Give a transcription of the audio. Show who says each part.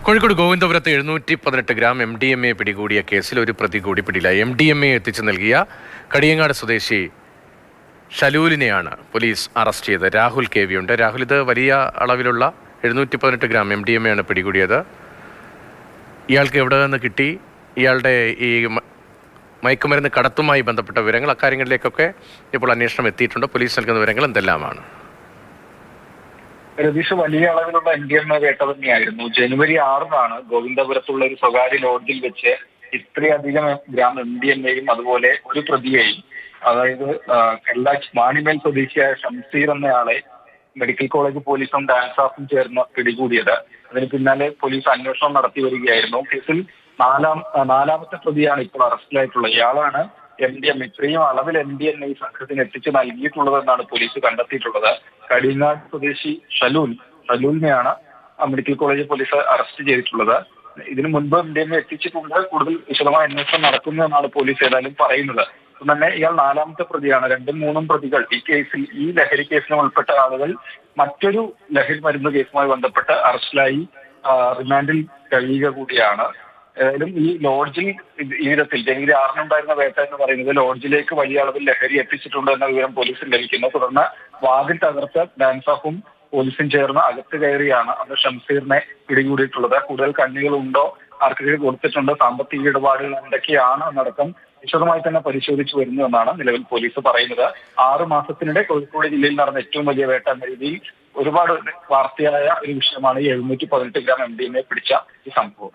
Speaker 1: Kozhikode ഗോവിന്ദപുരത്ത് 718 gram MDMA പിടികൂടിയ കേസിൽ ഒരു പ്രതി കൂടി പിടിയിലായി. MDMA എത്തിച്ചു നൽകിയ കടിയങ്ങാട് സ്വദേശി ഷലൂലിനെയാണ് പോലീസ് അറസ്റ്റ് ചെയ്തത്. രാഹുൽ KV ഉണ്ട്. രാഹുൽ, ഇത് വലിയ അളവിലുള്ള 718 ഗ്രാം MDMA ആണ് പിടികൂടിയത്. ഇയാൾക്ക് എവിടെ നിന്ന് കിട്ടി? ഇയാളുടെ ഈ മയക്കുമരുന്ന് കടത്തുമായി ബന്ധപ്പെട്ട വിവരങ്ങൾ, അക്കാര്യങ്ങളിലേക്കൊക്കെ ഇപ്പോൾ അന്വേഷണം എത്തിയിട്ടുണ്ട്. പോലീസ് നൽകുന്ന വിവരങ്ങൾ എന്തെല്ലാമാണ്?
Speaker 2: രതീഷ്, വലിയ അളവിലുള്ള MDMA വേട്ട തന്നെയായിരുന്നു. ജനുവരി 6-നാണ് ഗോവിന്ദപുരത്തുള്ള ഒരു സ്വകാര്യ ലോഡ്ജിൽ വെച്ച് ഇത്രയധികം ഗ്രാം MDMAയും അതുപോലെ ഒരു പ്രതിയെയും, അതായത് കല്ലാച്ച് മാണിമേൽ സ്വദേശിയായ ഷംസീർ എന്നയാളെ മെഡിക്കൽ കോളേജ് പോലീസും ഡാൻസ് സ്റ്റാഫും ചേർന്ന് പിടികൂടിയത്. അതിന് പിന്നാലെ പോലീസ് അന്വേഷണം നടത്തി വരികയായിരുന്നു. കേസിൽ നാലാമത്തെ പ്രതിയാണ് ഇപ്പോൾ അറസ്റ്റിലായിട്ടുള്ളത്. ഇയാളാണ് MDMA, ഇത്രയും അളവിൽ MDMA സംഘത്തിന് എത്തിച്ചു നൽകിയിട്ടുള്ളതെന്നാണ് പോലീസ് കണ്ടെത്തിയിട്ടുള്ളത്. കടിയങ്ങാട് സ്വദേശി ഷലൂലിനെയാണ് മെഡിക്കൽ കോളേജ് പോലീസ് അറസ്റ്റ് ചെയ്തിട്ടുള്ളത്. ഇതിനു മുൻപ് MDMA എത്തിച്ചിട്ടുണ്ട്. കൂടുതൽ വിശദമായ അന്വേഷണം നടക്കുന്നതെന്നാണ് പോലീസ് ഏതായാലും പറയുന്നത്. ഒപ്പം തന്നെ ഇയാൾ നാലാമത്തെ പ്രതിയാണ്. 2ഉം 3ഉം പ്രതികൾ ഈ കേസിൽ, ഈ ലഹരി കേസിലും ഉൾപ്പെട്ട ആളുകൾ മറ്റൊരു ലഹരി മരുന്ന് കേസുമായി ബന്ധപ്പെട്ട് അറസ്റ്റിലായി റിമാൻഡിൽ കഴിയുക കൂടിയാണ്. ഏതായാലും ഈ ലോഡ്ജിൽ ഈ വിധത്തിൽ ജനുവരി 6-നുണ്ടായിരുന്ന വേട്ട എന്ന് പറയുന്നത് ലോഡ്ജിലേക്ക് വലിയ അളവിൽ ലഹരി എത്തിച്ചിട്ടുണ്ട് എന്ന വിവരം പോലീസിന് ലഭിക്കുന്നു. തുടർന്ന് വാതിൽ തകർത്ത് ഡാൻസാഫും പോലീസും ചേർന്ന് അകത്ത് കയറിയാണ് അന്ന് ഷംസീറിനെ പിടികൂടിയിട്ടുള്ളത്. കൂടുതൽ കണ്ണികളുണ്ടോ, ആർക്കൊക്കെ കൊടുത്തിട്ടുണ്ട്, സാമ്പത്തിക ഇടപാടുകൾ എന്തൊക്കെയാണ് എന്നടക്കം വിശദമായി തന്നെ പരിശോധിച്ചു വരുന്നു എന്നാണ് നിലവിൽ പോലീസ് പറയുന്നത്. 6 മാസത്തിനിടെ കോഴിക്കോട് ജില്ലയിൽ നടന്ന ഏറ്റവും വലിയ വേട്ട എന്ന രീതിയിൽ ഒരുപാട് വാർത്തയായ ഒരു വിഷയമാണ് ഈ 718 ഗ്രാം MDMA പിടിച്ച ഈ സംഭവം.